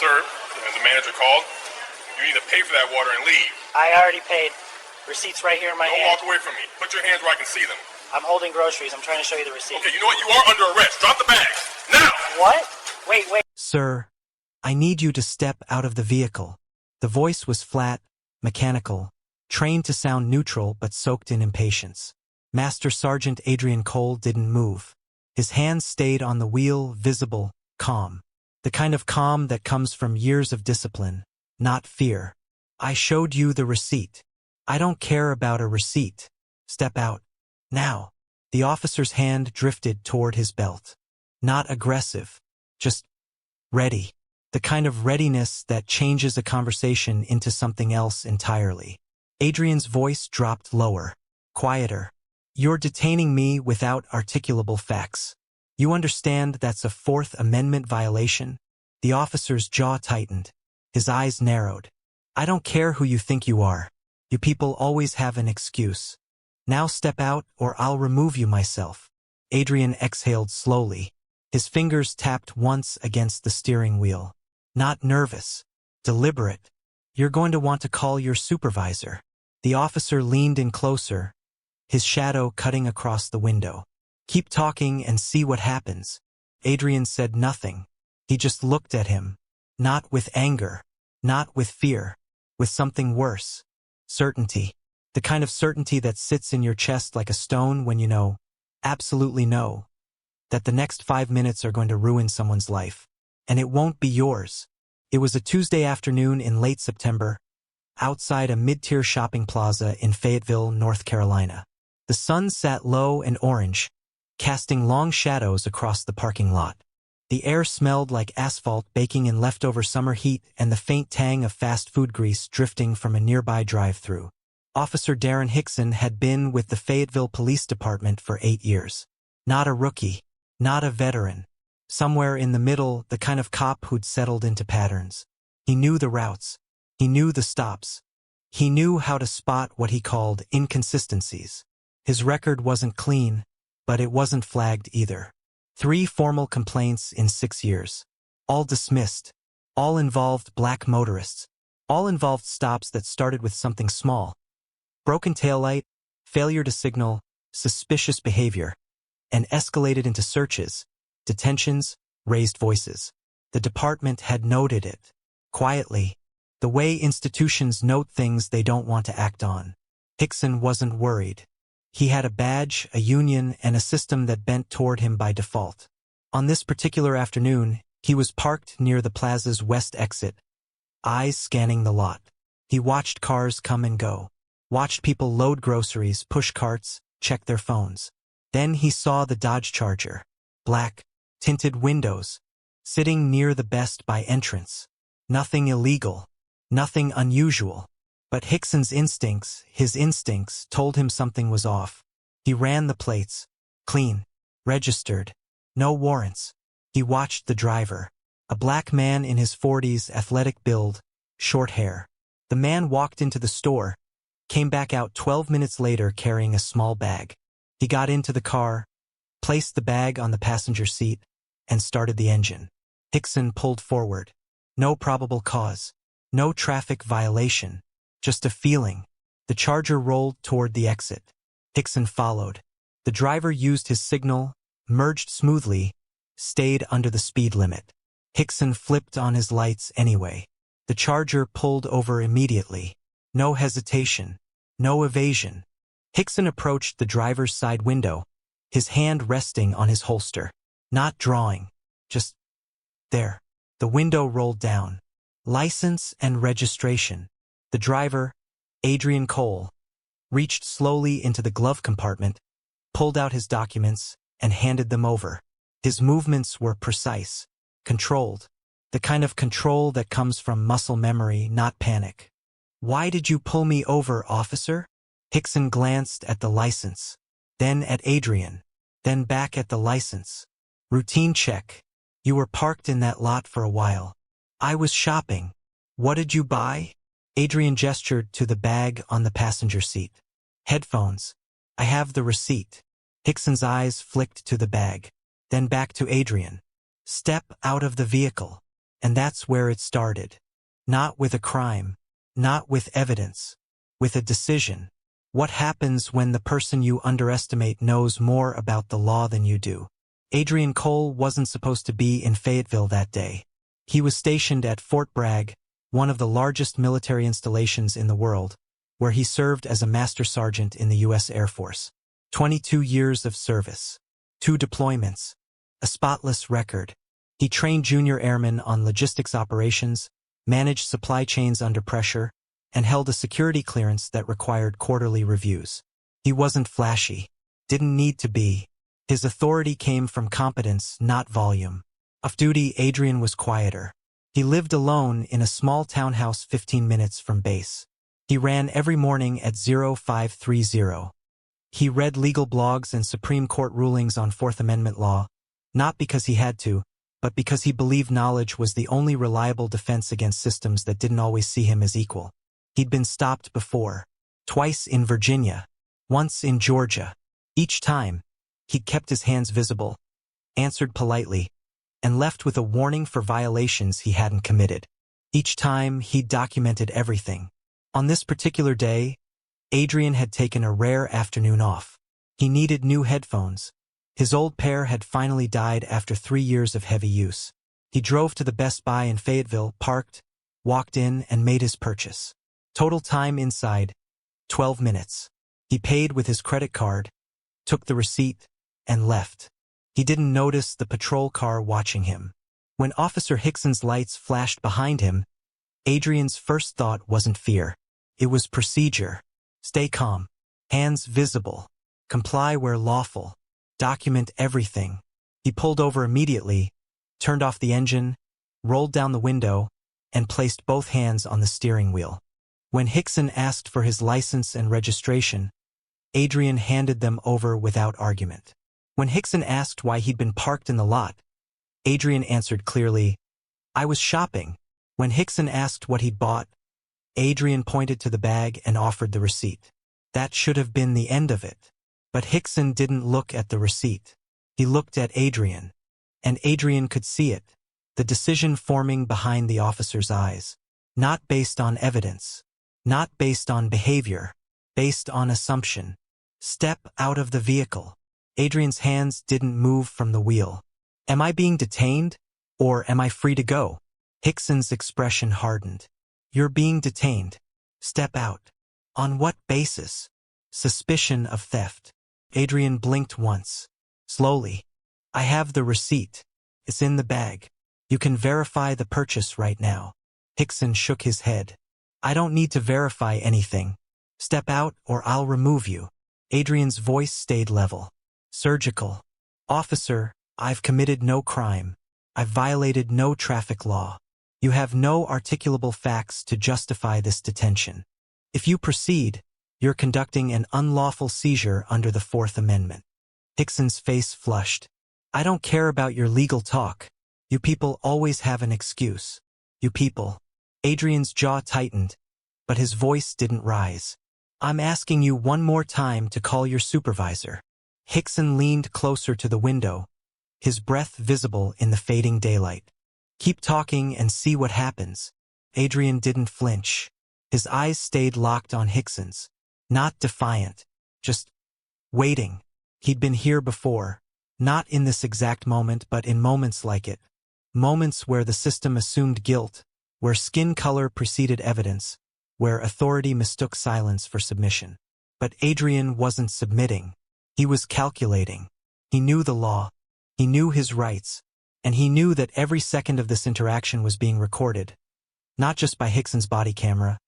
Sir, as the manager called, you need to pay for that water and leave. I already paid. Receipt's right here in my hand. Don't walk away from me. Put your hands where I can see them. I'm holding groceries. I'm trying to show you the receipt. Okay, you know what? You are under arrest. Drop the bags. Now! What? Wait. Sir, I need you to step out of the vehicle. The voice was flat, mechanical, trained to sound neutral but soaked in impatience. Master Sergeant Adrian Cole didn't move. His hands stayed on the wheel, visible, calm. The kind of calm that comes from years of discipline, not fear. I showed you the receipt. I don't care about a receipt. Step out. Now. The officer's hand drifted toward his belt. Not aggressive. Just ready. The kind of readiness that changes a conversation into something else entirely. Adrian's voice dropped lower, quieter. You're detaining me without articulable facts. You understand that's a Fourth Amendment violation? The officer's jaw tightened. His eyes narrowed. I don't care who you think you are. You people always have an excuse. Now step out or I'll remove you myself. Adrian exhaled slowly. His fingers tapped once against the steering wheel. Not nervous. Deliberate. You're going to want to call your supervisor. The officer leaned in closer, his shadow cutting across the window. Keep talking and see what happens. Adrian said nothing. He just looked at him. Not with anger. Not with fear. With something worse. Certainty. The kind of certainty that sits in your chest like a stone when you know, absolutely know, that the next 5 minutes are going to ruin someone's life. And it won't be yours. It was a Tuesday afternoon in late September, outside a mid-tier shopping plaza in Fayetteville, North Carolina. The sun sat low and orange, casting long shadows across the parking lot. The air smelled like asphalt baking in leftover summer heat and the faint tang of fast food grease drifting from a nearby drive-thru. Officer Darren Hickson had been with the Fayetteville Police Department for 8 years. Not a rookie, not a veteran. Somewhere in the middle, the kind of cop who'd settled into patterns. He knew the routes. He knew the stops. He knew how to spot what he called inconsistencies. His record wasn't clean, but it wasn't flagged either. 3 formal complaints in 6 years. All dismissed. All involved black motorists. All involved stops that started with something small. Broken taillight, failure to signal, suspicious behavior, and escalated into searches, detentions, raised voices. The department had noted it. Quietly, the way institutions note things they don't want to act on. Hickson wasn't worried. He had a badge, a union, and a system that bent toward him by default. On this particular afternoon, he was parked near the plaza's west exit, eyes scanning the lot. He watched cars come and go, watched people load groceries, push carts, check their phones. Then he saw the Dodge Charger, black, tinted windows, sitting near the Best Buy entrance. Nothing illegal, nothing unusual. But Hickson's instincts, his instincts, told him something was off. He ran the plates. Clean. Registered. No warrants. He watched the driver. A black man in his 40s, athletic build, short hair. The man walked into the store, came back out 12 minutes later carrying a small bag. He got into the car, placed the bag on the passenger seat, and started the engine. Hickson pulled forward. No probable cause. No traffic violation. Just a feeling. The Charger rolled toward the exit. Hickson followed. The driver used his signal, merged smoothly, stayed under the speed limit. Hickson flipped on his lights anyway. The Charger pulled over immediately. No hesitation. No evasion. Hickson approached the driver's side window, his hand resting on his holster. Not drawing. Just there. The window rolled down. License and registration. The driver, Adrian Cole, reached slowly into the glove compartment, pulled out his documents, and handed them over. His movements were precise, controlled, the kind of control that comes from muscle memory, not panic. Why did you pull me over, officer? Hickson glanced at the license, then at Adrian, then back at the license. Routine check. You were parked in that lot for a while. I was shopping. What did you buy? Adrian gestured to the bag on the passenger seat. Headphones. I have the receipt. Hickson's eyes flicked to the bag, then back to Adrian. Step out of the vehicle. And that's where it started. Not with a crime, not with evidence, with a decision. What happens when the person you underestimate knows more about the law than you do? Adrian Cole wasn't supposed to be in Fayetteville that day. He was stationed at Fort Bragg, one of the largest military installations in the world, where he served as a Master Sergeant in the U.S. Air Force. 22 years of service, 2 deployments, a spotless record. He trained junior airmen on logistics operations, managed supply chains under pressure, and held a security clearance that required quarterly reviews. He wasn't flashy, didn't need to be. His authority came from competence, not volume. Off-duty, Adrian was quieter. He lived alone in a small townhouse 15 minutes from base. He ran every morning at 0530. He read legal blogs and Supreme Court rulings on Fourth Amendment law, not because he had to, but because he believed knowledge was the only reliable defense against systems that didn't always see him as equal. He'd been stopped before, twice in Virginia, once in Georgia. Each time, he'd kept his hands visible, answered politely, and left with a warning for violations he hadn't committed. Each time, he'd documented everything. On this particular day, Adrian had taken a rare afternoon off. He needed new headphones. His old pair had finally died after 3 years of heavy use. He drove to the Best Buy in Fayetteville, parked, walked in, and made his purchase. Total time inside, 12 minutes. He paid with his credit card, took the receipt, and left. He didn't notice the patrol car watching him. When Officer Hickson's lights flashed behind him, Adrian's first thought wasn't fear. It was procedure. Stay calm. Hands visible. Comply where lawful. Document everything. He pulled over immediately, turned off the engine, rolled down the window, and placed both hands on the steering wheel. When Hickson asked for his license and registration, Adrian handed them over without argument. When Hickson asked why he'd been parked in the lot, Adrian answered clearly, "I was shopping." When Hickson asked what he'd bought, Adrian pointed to the bag and offered the receipt. That should have been the end of it. But Hickson didn't look at the receipt. He looked at Adrian. And Adrian could see it, the decision forming behind the officer's eyes. Not based on evidence. Not based on behavior. Based on assumption. Step out of the vehicle. Adrian's hands didn't move from the wheel. Am I being detained? Or am I free to go? Hickson's expression hardened. You're being detained. Step out. On what basis? Suspicion of theft. Adrian blinked once. Slowly. I have the receipt. It's in the bag. You can verify the purchase right now. Hickson shook his head. I don't need to verify anything. Step out or I'll remove you. Adrian's voice stayed level. Surgical. Officer, I've committed no crime. I've violated no traffic law. You have no articulable facts to justify this detention. If you proceed, you're conducting an unlawful seizure under the Fourth Amendment. Hickson's face flushed. I don't care about your legal talk. You people always have an excuse. You people. Adrian's jaw tightened, but his voice didn't rise. I'm asking you one more time to call your supervisor. Hickson leaned closer to the window, his breath visible in the fading daylight. Keep talking and see what happens. Adrian didn't flinch. His eyes stayed locked on Hickson's. Not defiant. Just waiting. He'd been here before. Not in this exact moment, but in moments like it. Moments where the system assumed guilt, where skin color preceded evidence, where authority mistook silence for submission. But Adrian wasn't submitting. He was calculating. He knew the law. He knew his rights. And he knew that every second of this interaction was being recorded. Not just by Hickson's body camera,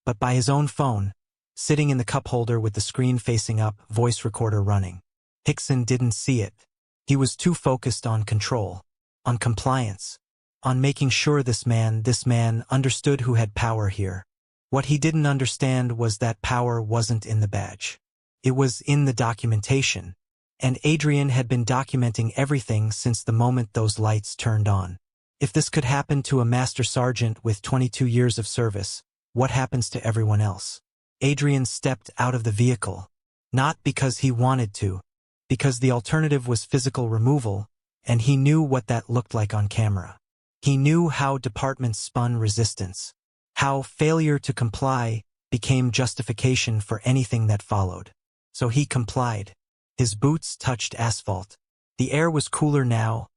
but by his own phone, sitting in the cup holder with the screen facing up, voice recorder running. Hickson didn't see it. He was too focused on control, on compliance, on making sure this man understood who had power here. What he didn't understand was that power wasn't in the badge. It was in the documentation. And Adrian had been documenting everything since the moment those lights turned on. If this could happen to a Master Sergeant with 22 years of service, what happens to everyone else? Adrian stepped out of the vehicle. Not because he wanted to, because the alternative was physical removal, and he knew what that looked like on camera. He knew how departments spun resistance, how failure to comply became justification for anything that followed. So he complied. His boots touched asphalt. The air was cooler now,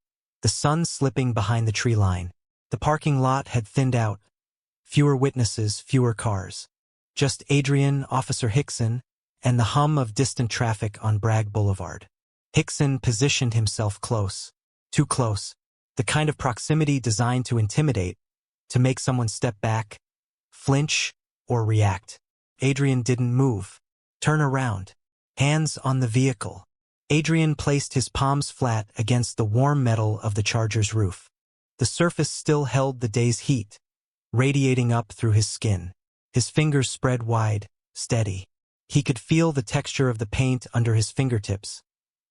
the sun slipping behind the tree line. The parking lot had thinned out. Fewer witnesses, fewer cars. Just Adrian, Officer Hickson, and the hum of distant traffic on Bragg Boulevard. Hickson positioned himself close. Too close. The kind of proximity designed to intimidate, to make someone step back, flinch, or react. Adrian didn't move. Turn around. Hands on the vehicle. Adrian placed his palms flat against the warm metal of the Charger's roof. The surface still held the day's heat, radiating up through his skin. His fingers spread wide, steady. He could feel the texture of the paint under his fingertips.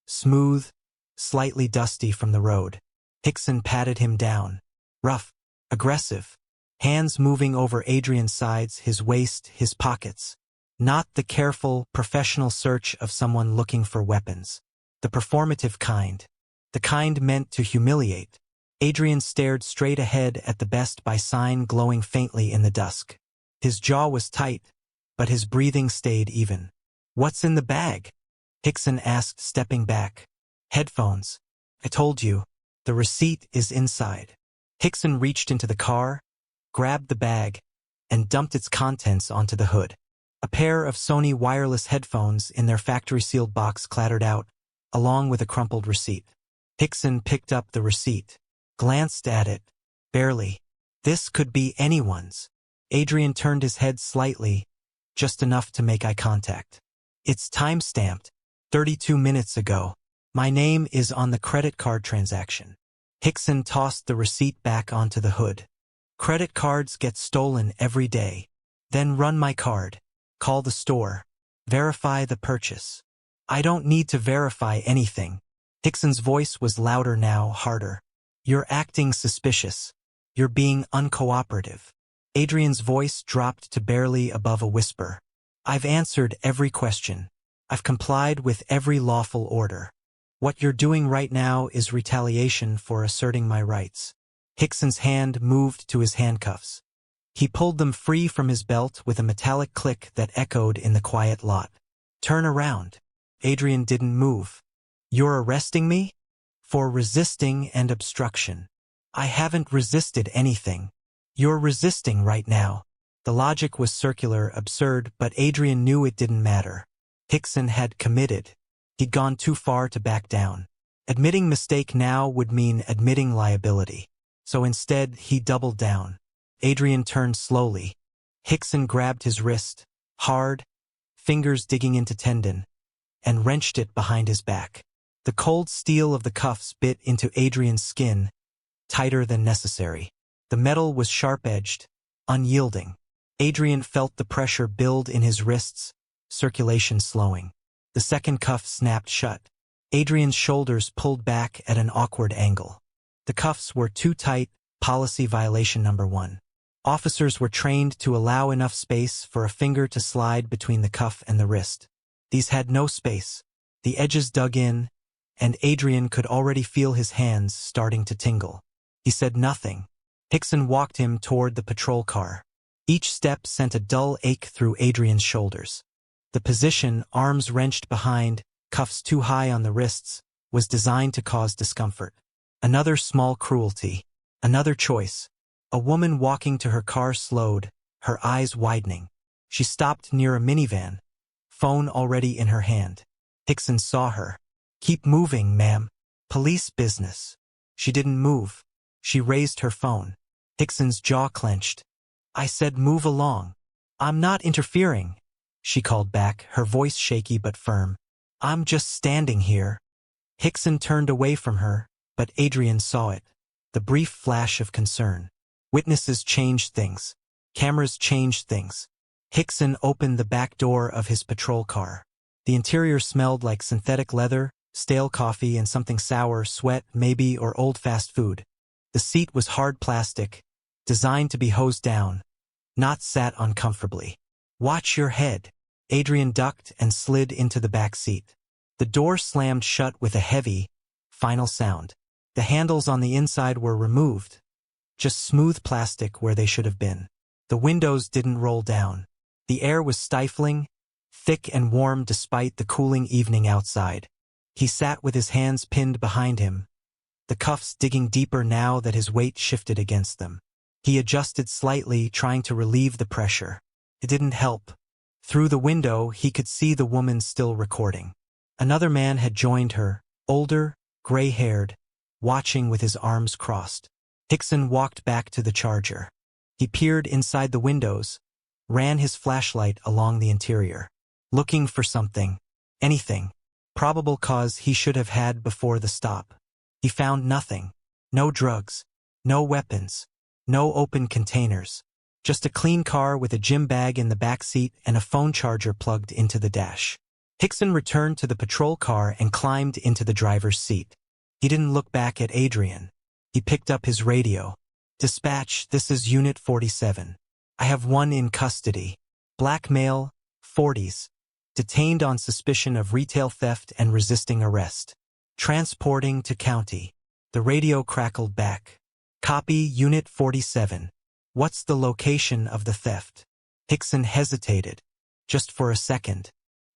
Smooth, slightly dusty from the road. Hickson patted him down. Rough, aggressive. Hands moving over Adrian's sides, his waist, his pockets. Not the careful, professional search of someone looking for weapons. The performative kind. The kind meant to humiliate. Adrian stared straight ahead at the Best Buy sign glowing faintly in the dusk. His jaw was tight, but his breathing stayed even. "What's in the bag?" Hickson asked, stepping back. "Headphones. I told you. The receipt is inside." Hickson reached into the car, grabbed the bag, and dumped its contents onto the hood. A pair of Sony wireless headphones in their factory-sealed box clattered out, along with a crumpled receipt. Hickson picked up the receipt, glanced at it, barely. This could be anyone's. Adrian turned his head slightly, just enough to make eye contact. "It's time-stamped. 32 minutes ago. My name is on the credit card transaction." Hickson tossed the receipt back onto the hood. "Credit cards get stolen every day. Then run my card. Call the store. Verify the purchase." "I don't need to verify anything." Hickson's voice was louder now, harder. "You're acting suspicious. You're being uncooperative." Adrian's voice dropped to barely above a whisper. "I've answered every question. I've complied with every lawful order. What you're doing right now is retaliation for asserting my rights." Hickson's hand moved to his handcuffs. He pulled them free from his belt with a metallic click that echoed in the quiet lot. "Turn around." Adrian didn't move. "You're arresting me?" "For resisting and obstruction." "I haven't resisted anything." "You're resisting right now." The logic was circular, absurd, but Adrian knew it didn't matter. Hickson had committed. He'd gone too far to back down. Admitting mistake now would mean admitting liability. So instead, he doubled down. Adrian turned slowly. Hickson grabbed his wrist, hard, fingers digging into tendon, and wrenched it behind his back. The cold steel of the cuffs bit into Adrian's skin, tighter than necessary. The metal was sharp-edged, unyielding. Adrian felt the pressure build in his wrists, circulation slowing. The second cuff snapped shut. Adrian's shoulders pulled back at an awkward angle. The cuffs were too tight, policy violation number 1. Officers were trained to allow enough space for a finger to slide between the cuff and the wrist. These had no space. The edges dug in, and Adrian could already feel his hands starting to tingle. He said nothing. Hickson walked him toward the patrol car. Each step sent a dull ache through Adrian's shoulders. The position, arms wrenched behind, cuffs too high on the wrists, was designed to cause discomfort. Another small cruelty. Another choice. A woman walking to her car slowed, her eyes widening. She stopped near a minivan, phone already in her hand. Hickson saw her. "Keep moving, ma'am. Police business." She didn't move. She raised her phone. Hickson's jaw clenched. "I said move along." "I'm not interfering," she called back, her voice shaky but firm. "I'm just standing here." Hickson turned away from her, but Adrian saw it. The brief flash of concern. Witnesses changed things. Cameras changed things. Hickson opened the back door of his patrol car. The interior smelled like synthetic leather, stale coffee, and something sour, sweat, maybe, or old fast food. The seat was hard plastic, designed to be hosed down, not sat uncomfortably. "Watch your head." Adrian ducked and slid into the back seat. The door slammed shut with a heavy, final sound. The handles on the inside were removed, just smooth plastic where they should have been. The windows didn't roll down. The air was stifling, thick and warm despite the cooling evening outside. He sat with his hands pinned behind him, the cuffs digging deeper now that his weight shifted against them. He adjusted slightly, trying to relieve the pressure. It didn't help. Through the window, he could see the woman still recording. Another man had joined her, older, gray-haired, watching with his arms crossed. Hickson walked back to the charger. He peered inside the windows, ran his flashlight along the interior, looking for something, anything, probable cause he should have had before the stop. He found nothing. No drugs, no weapons, no open containers, just a clean car with a gym bag in the back seat and a phone charger plugged into the dash. Hickson returned to the patrol car and climbed into the driver's seat. He didn't look back at Adrian. He picked up his radio. "Dispatch, this is Unit 47. I have one in custody. Black male, 40s. Detained on suspicion of retail theft and resisting arrest. Transporting to county." The radio crackled back. "Copy, Unit 47. What's the location of the theft?" Hickson hesitated, just for a second.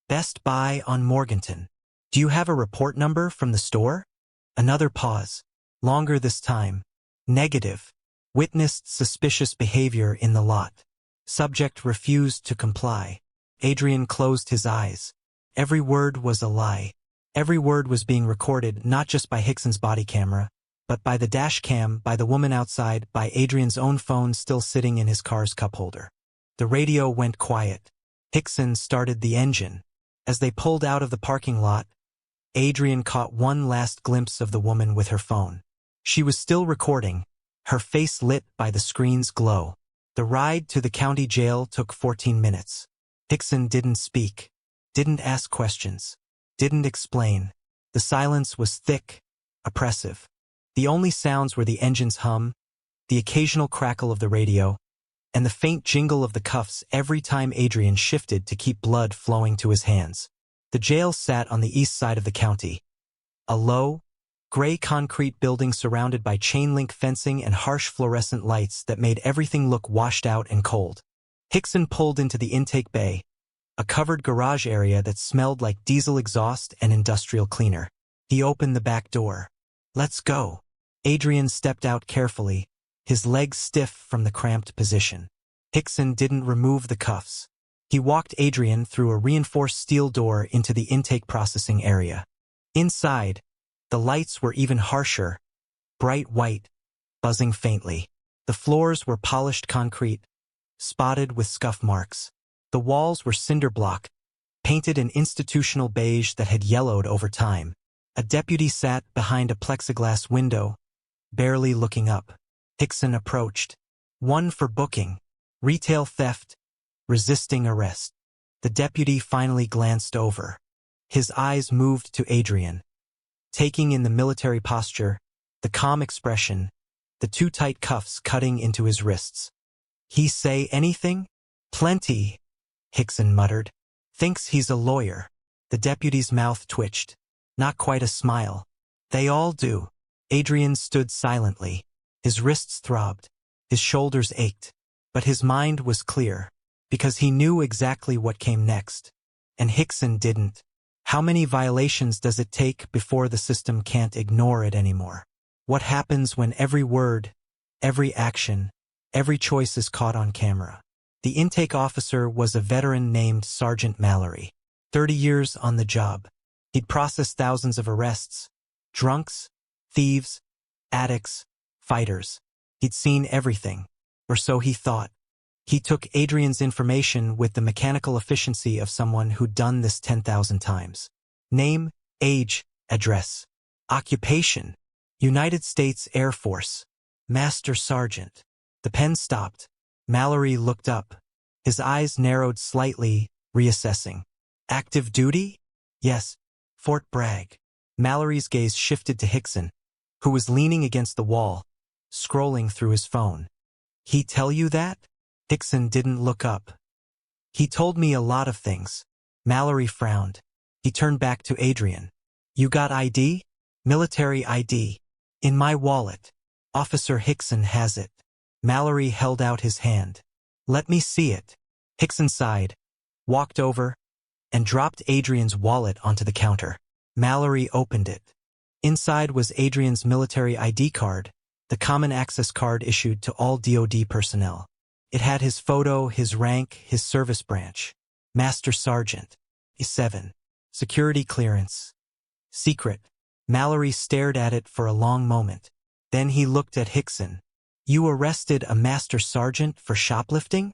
"Best Buy on Morganton. Do you have a report number from the store?" Another pause. Longer this time. "Negative. Witnessed suspicious behavior in the lot. Subject refused to comply." Adrian closed his eyes. Every word was a lie. Every word was being recorded not just by Hickson's body camera, but by the dash cam, by the woman outside, by Adrian's own phone still sitting in his car's cup holder. The radio went quiet. Hickson started the engine. As they pulled out of the parking lot, Adrian caught one last glimpse of the woman with her phone. She was still recording, her face lit by the screen's glow. The ride to the county jail took 14 minutes. Hickson didn't speak, didn't ask questions, didn't explain. The silence was thick, oppressive. The only sounds were the engine's hum, the occasional crackle of the radio, and the faint jingle of the cuffs every time Adrian shifted to keep blood flowing to his hands. The jail sat on the east side of the county. A low, gray concrete building surrounded by chain-link fencing and harsh fluorescent lights that made everything look washed out and cold. Hickson pulled into the intake bay, a covered garage area that smelled like diesel exhaust and industrial cleaner. He opened the back door. "Let's go." Adrian stepped out carefully, his legs stiff from the cramped position. Hickson didn't remove the cuffs. He walked Adrian through a reinforced steel door into the intake processing area. Inside, the lights were even harsher, bright white, buzzing faintly. The floors were polished concrete, spotted with scuff marks. The walls were cinder block, painted an institutional beige that had yellowed over time. A deputy sat behind a plexiglass window, barely looking up. Hickson approached. "One for booking. Retail theft. Resisting arrest." The deputy finally glanced over. His eyes moved to Adrian, taking in the military posture, the calm expression, the too tight cuffs cutting into his wrists. "He say anything?" "Plenty," Hickson muttered. "Thinks he's a lawyer." The deputy's mouth twitched. Not quite a smile. "They all do." Adrian stood silently. His wrists throbbed. His shoulders ached. But his mind was clear, because he knew exactly what came next. And Hickson didn't. How many violations does it take before the system can't ignore it anymore? What happens when every word, every action, every choice is caught on camera? The intake officer was a veteran named Sergeant Mallory. 30 years on the job. He'd processed thousands of arrests. Drunks, thieves, addicts, fighters. He'd seen everything. Or so he thought. He took Adrian's information with the mechanical efficiency of someone who'd done this 10,000 times. Name, age, address. Occupation. United States Air Force. Master Sergeant. The pen stopped. Mallory looked up. His eyes narrowed slightly, reassessing. Active duty? Yes. Fort Bragg. Mallory's gaze shifted to Hickson, who was leaning against the wall, scrolling through his phone. He tell you that? Hickson didn't look up. He told me a lot of things. Mallory frowned. He turned back to Adrian. You got ID? Military ID. In my wallet. Officer Hickson has it. Mallory held out his hand. Let me see it. Hickson sighed, walked over, and dropped Adrian's wallet onto the counter. Mallory opened it. Inside was Adrian's military ID card, the common access card issued to all DoD personnel. It had his photo, his rank, his service branch. Master Sergeant. 7. Security clearance. Secret. Mallory stared at it for a long moment. Then he looked at Hickson. You arrested a Master Sergeant for shoplifting?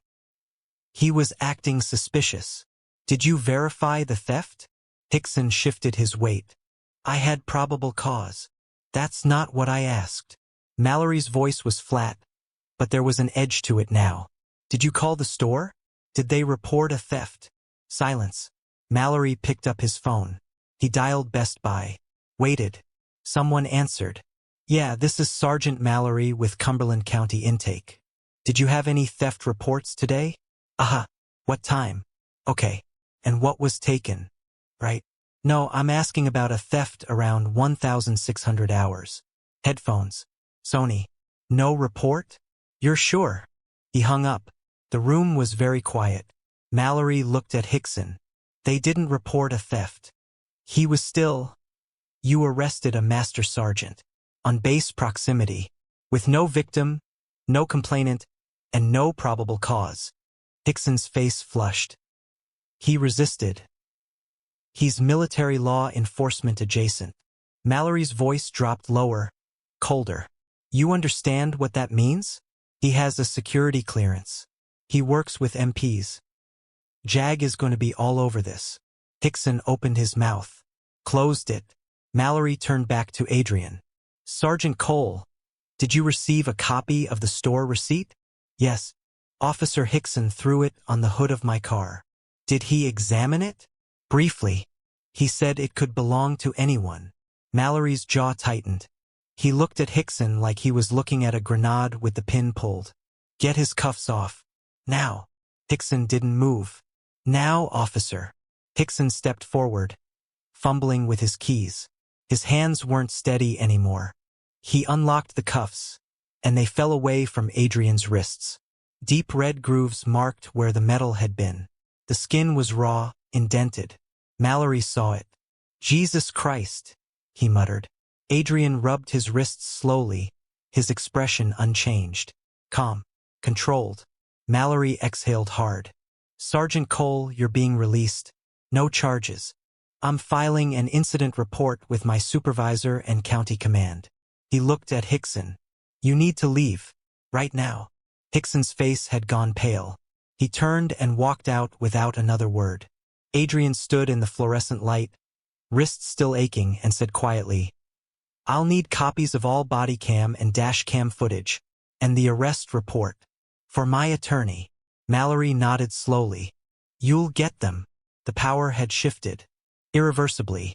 He was acting suspicious. Did you verify the theft? Hickson shifted his weight. I had probable cause. That's not what I asked. Mallory's voice was flat, but there was an edge to it now. Did you call the store? Did they report a theft? Silence. Mallory picked up his phone. He dialed Best Buy. Waited. Someone answered. Yeah, this is Sergeant Mallory with Cumberland County Intake. Did you have any theft reports today? Aha. What time? Okay. And what was taken? Right. No, I'm asking about a theft around 1,600 hours. Headphones. Sony. No report? You're sure? He hung up. The room was very quiet. Mallory looked at Hickson. They didn't report a theft. He was still. You arrested a Master Sergeant. On base proximity. With no victim, no complainant, and no probable cause. Hickson's face flushed. He resisted. He's military law enforcement adjacent. Mallory's voice dropped lower, colder. You understand what that means? He has a security clearance. He works with MPs. JAG is going to be all over this. Hickson opened his mouth, closed it. Mallory turned back to Adrian. Sergeant Cole, did you receive a copy of the store receipt? Yes. Officer Hickson threw it on the hood of my car. Did he examine it? Briefly. He said it could belong to anyone. Mallory's jaw tightened. He looked at Hickson like he was looking at a grenade with the pin pulled. Get his cuffs off. Now. Hickson didn't move. Now, officer. Hickson stepped forward, fumbling with his keys. His hands weren't steady anymore. He unlocked the cuffs, and they fell away from Adrian's wrists. Deep red grooves marked where the metal had been. The skin was raw, indented. Mallory saw it. Jesus Christ, he muttered. Adrian rubbed his wrists slowly, his expression unchanged. Calm, controlled. Mallory exhaled hard. Sergeant Cole, you're being released. No charges. I'm filing an incident report with my supervisor and county command. He looked at Hickson. You need to leave. Right now. Hickson's face had gone pale. He turned and walked out without another word. Adrian stood in the fluorescent light, wrists still aching, and said quietly, I'll need copies of all body cam and dash cam footage, and the arrest report. For my attorney. Mallory nodded slowly. You'll get them. The power had shifted. Irreversibly.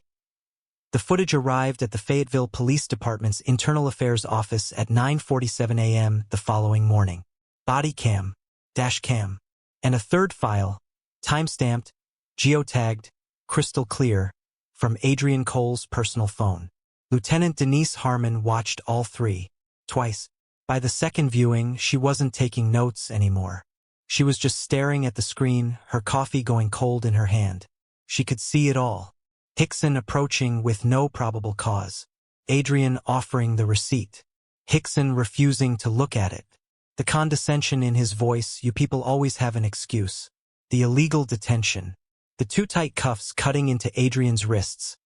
The footage arrived at the Fayetteville Police Department's Internal Affairs Office at 9:47 a.m. the following morning. Body cam, dash cam, and a third file, timestamped, geotagged, crystal clear, from Adrian Cole's personal phone. Lieutenant Denise Harmon watched all three, twice. By the second viewing, she wasn't taking notes anymore. She was just staring at the screen, her coffee going cold in her hand. She could see it all. Hickson approaching with no probable cause. Adrian offering the receipt. Hickson refusing to look at it. The condescension in his voice, you people always have an excuse. The illegal detention. The too tight cuffs cutting into Adrian's wrists,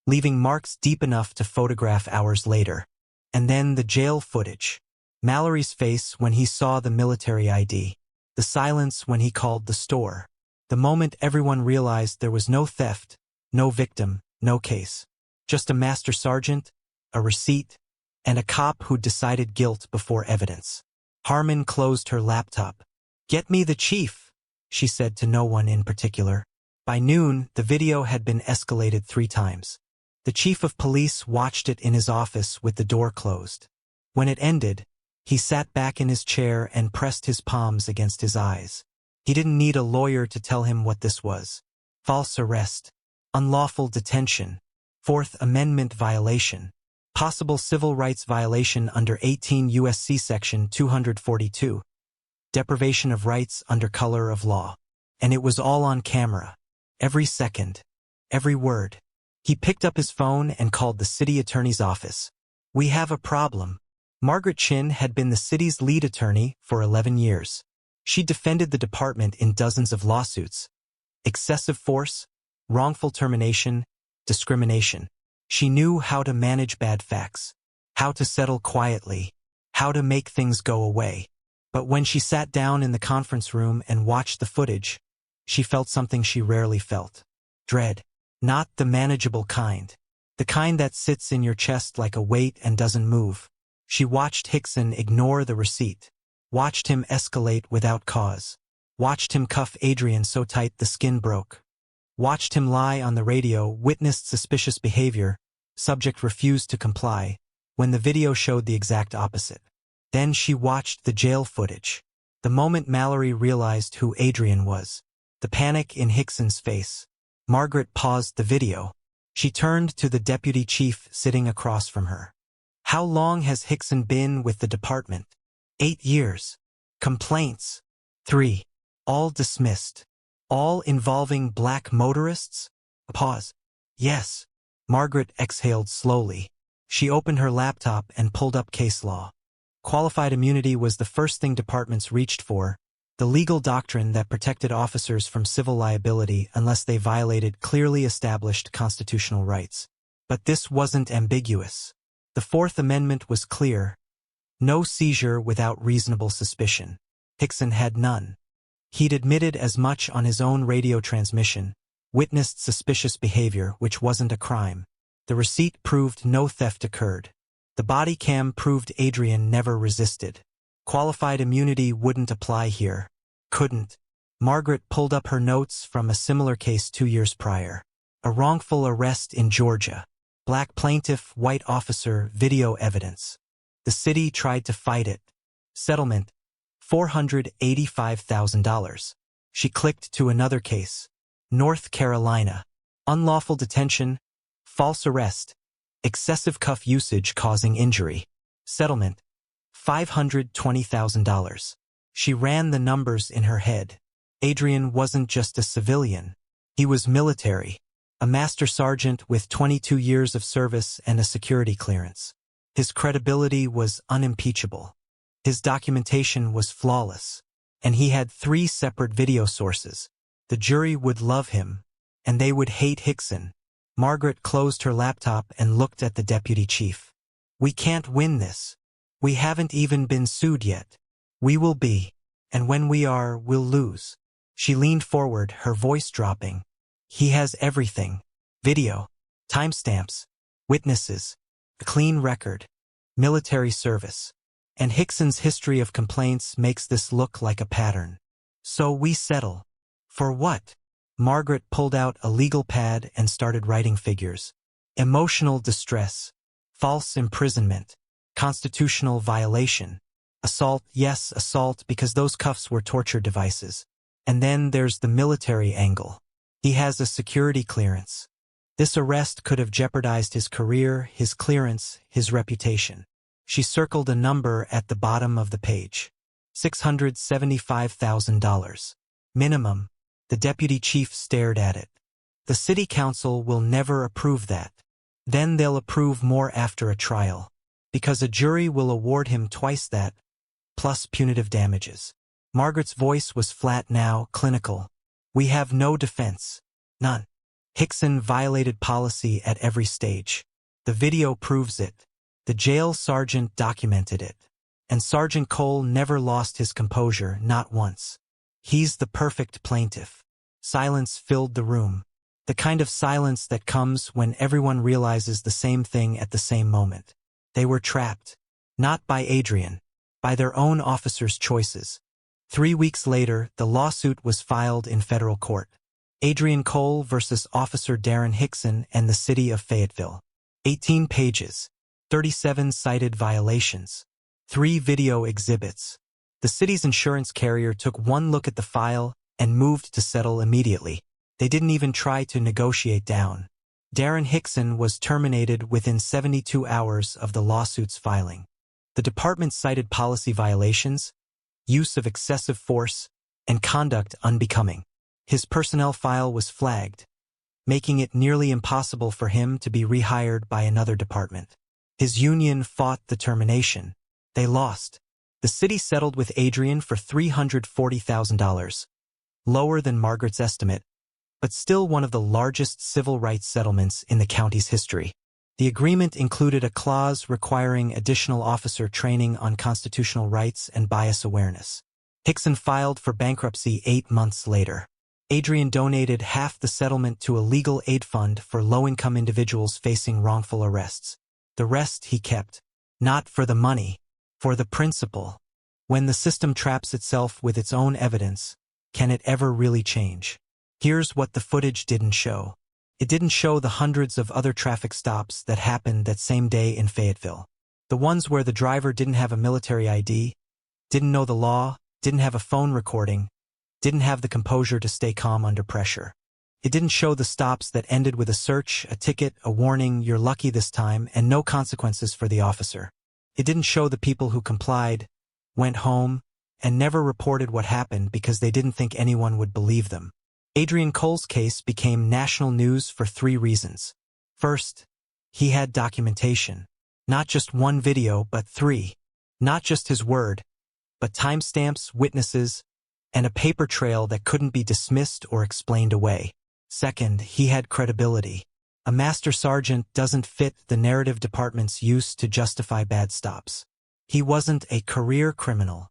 leaving marks deep enough to photograph hours later. And then the jail footage. Mallory's face when he saw the military ID. The silence when he called the store. The moment everyone realized there was no theft, no victim, no case. Just a master sergeant, a receipt, and a cop who'd decided guilt before evidence. Harmon closed her laptop. Get me the chief, she said to no one in particular. By noon, the video had been escalated 3 times. The chief of police watched it in his office with the door closed. When it ended, he sat back in his chair and pressed his palms against his eyes. He didn't need a lawyer to tell him what this was. False arrest. Unlawful detention. Fourth Amendment violation. Possible civil rights violation under 18 U.S.C. Section 242. Deprivation of rights under color of law. And it was all on camera. Every second. Every word. He picked up his phone and called the city attorney's office. "We have a problem." Margaret Chin had been the city's lead attorney for 11 years. She defended the department in dozens of lawsuits. Excessive force, wrongful termination, discrimination. She knew how to manage bad facts, how to settle quietly, how to make things go away. But when she sat down in the conference room and watched the footage, she felt something she rarely felt. Dread. Not the manageable kind. The kind that sits in your chest like a weight and doesn't move. She watched Hickson ignore the receipt. Watched him escalate without cause. Watched him cuff Adrian so tight the skin broke. Watched him lie on the radio, witnessed suspicious behavior. Subject refused to comply, when the video showed the exact opposite. Then she watched the jail footage. The moment Mallory realized who Adrian was. The panic in Hickson's face. Margaret paused the video. She turned to the deputy chief sitting across from her. "How long has Hickson been with the department?" 8 years. Complaints? 3. All dismissed. All involving black motorists? A pause. "Yes." Margaret exhaled slowly. She opened her laptop and pulled up case law. Qualified immunity was the first thing departments reached for, the legal doctrine that protected officers from civil liability unless they violated clearly established constitutional rights. But this wasn't ambiguous. The Fourth Amendment was clear. No seizure without reasonable suspicion. Hickson had none. He'd admitted as much on his own radio transmission, witnessed suspicious behavior, which wasn't a crime. The receipt proved no theft occurred. The body cam proved Adrian never resisted. Qualified immunity wouldn't apply here. Couldn't. Margaret pulled up her notes from a similar case 2 years prior. A wrongful arrest in Georgia. Black plaintiff, white officer, video evidence. The city tried to fight it. Settlement, $485,000. She clicked to another case. North Carolina. Unlawful detention, false arrest, excessive cuff usage causing injury. Settlement, $520,000. She ran the numbers in her head. Adrian wasn't just a civilian. He was military. A master sergeant with 22 years of service and a security clearance. His credibility was unimpeachable. His documentation was flawless. And he had 3 separate video sources. The jury would love him, and they would hate Hickson. Margaret closed her laptop and looked at the deputy chief. "We can't win this. We haven't even been sued yet. We will be. And when we are, we'll lose." She leaned forward, her voice dropping. "He has everything. Video, timestamps, witnesses, a clean record, military service. And Hickson's history of complaints makes this look like a pattern. So we settle. For what?" Margaret pulled out a legal pad and started writing figures. Emotional distress, false imprisonment, constitutional violation, assault, yes, assault, because those cuffs were torture devices. And then there's the military angle. He has a security clearance. This arrest could have jeopardized his career, his clearance, his reputation. She circled a number at the bottom of the page. $675,000. Minimum. The deputy chief stared at it. "The city council will never approve that. Then they'll approve more after a trial. Because a jury will award him twice that, plus punitive damages." Margaret's voice was flat now, clinical. "We have no defense. None. Hickson violated policy at every stage. The video proves it. The jail sergeant documented it. And Sergeant Cole never lost his composure, not once. He's the perfect plaintiff." Silence filled the room. The kind of silence that comes when everyone realizes the same thing at the same moment. They were trapped. Not by Adrian. By their own officers' choices. 3 weeks later, the lawsuit was filed in federal court. Adrian Cole versus Officer Darren Hickson and the city of Fayetteville. 18 pages. 37 cited violations. 3 video exhibits. The city's insurance carrier took one look at the file and moved to settle immediately. They didn't even try to negotiate down. Darren Hickson was terminated within 72 hours of the lawsuit's filing. The department cited policy violations, use of excessive force, and conduct unbecoming. His personnel file was flagged, making it nearly impossible for him to be rehired by another department. His union fought the termination. They lost. The city settled with Adrian for $340,000, lower than Margaret's estimate, but still one of the largest civil rights settlements in the county's history. The agreement included a clause requiring additional officer training on constitutional rights and bias awareness. Hickson filed for bankruptcy 8 months later. Adrian donated half the settlement to a legal aid fund for low-income individuals facing wrongful arrests. The rest he kept, not for the money, for the principle. When the system traps itself with its own evidence, can it ever really change? Here's what the footage didn't show. It didn't show the hundreds of other traffic stops that happened that same day in Fayetteville. The ones where the driver didn't have a military ID, didn't know the law, didn't have a phone recording, didn't have the composure to stay calm under pressure. It didn't show the stops that ended with a search, a ticket, a warning, "You're lucky this time," and no consequences for the officer. It didn't show the people who complied, went home, and never reported what happened because they didn't think anyone would believe them. Adrian Cole's case became national news for 3 reasons. First, he had documentation. Not just 1 video, but 3. Not just his word, but timestamps, witnesses, and a paper trail that couldn't be dismissed or explained away. Second, he had credibility. A master sergeant doesn't fit the narrative department's use to justify bad stops. He wasn't a career criminal.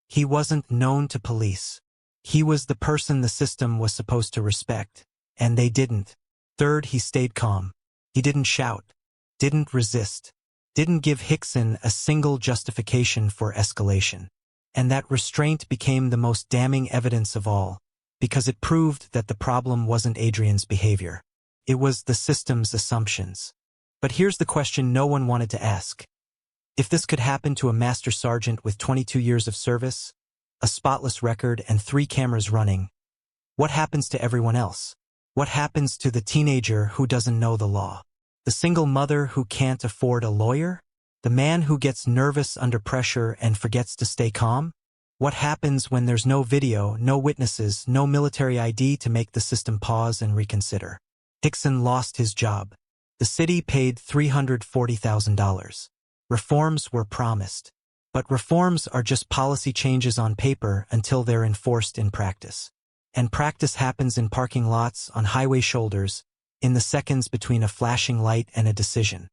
He wasn't known to police. He was the person the system was supposed to respect, and they didn't. Third, he stayed calm. He didn't shout, didn't resist, didn't give Hickson a single justification for escalation. And that restraint became the most damning evidence of all, because it proved that the problem wasn't Adrian's behavior. It was the system's assumptions. But here's the question no one wanted to ask. If this could happen to a master sergeant with 22 years of service, a spotless record, and 3 cameras running, what happens to everyone else? What happens to the teenager who doesn't know the law? The single mother who can't afford a lawyer? The man who gets nervous under pressure and forgets to stay calm? What happens when there's no video, no witnesses, no military ID to make the system pause and reconsider? Hickson lost his job. The city paid $340,000. Reforms were promised. But reforms are just policy changes on paper until they're enforced in practice. And practice happens in parking lots, on highway shoulders, in the seconds between a flashing light and a decision.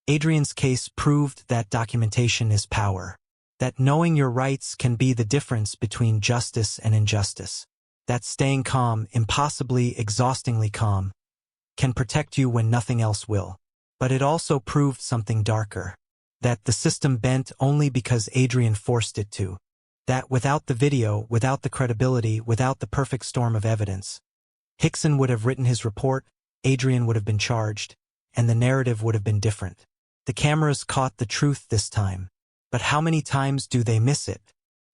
Adrian's case proved that documentation is power. That knowing your rights can be the difference between justice and injustice. That staying calm, impossibly, exhaustingly calm, can protect you when nothing else will. But it also proved something darker. That the system bent only because Adrian forced it to. That without the video, without the credibility, without the perfect storm of evidence, Hickson would have written his report, Adrian would have been charged, and the narrative would have been different. The cameras caught the truth this time. But how many times do they miss it?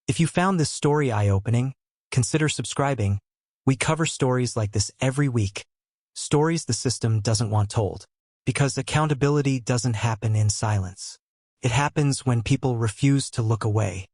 If you found this story eye-opening, consider subscribing. We cover stories like this every week. Stories the system doesn't want told. Because accountability doesn't happen in silence. It happens when people refuse to look away.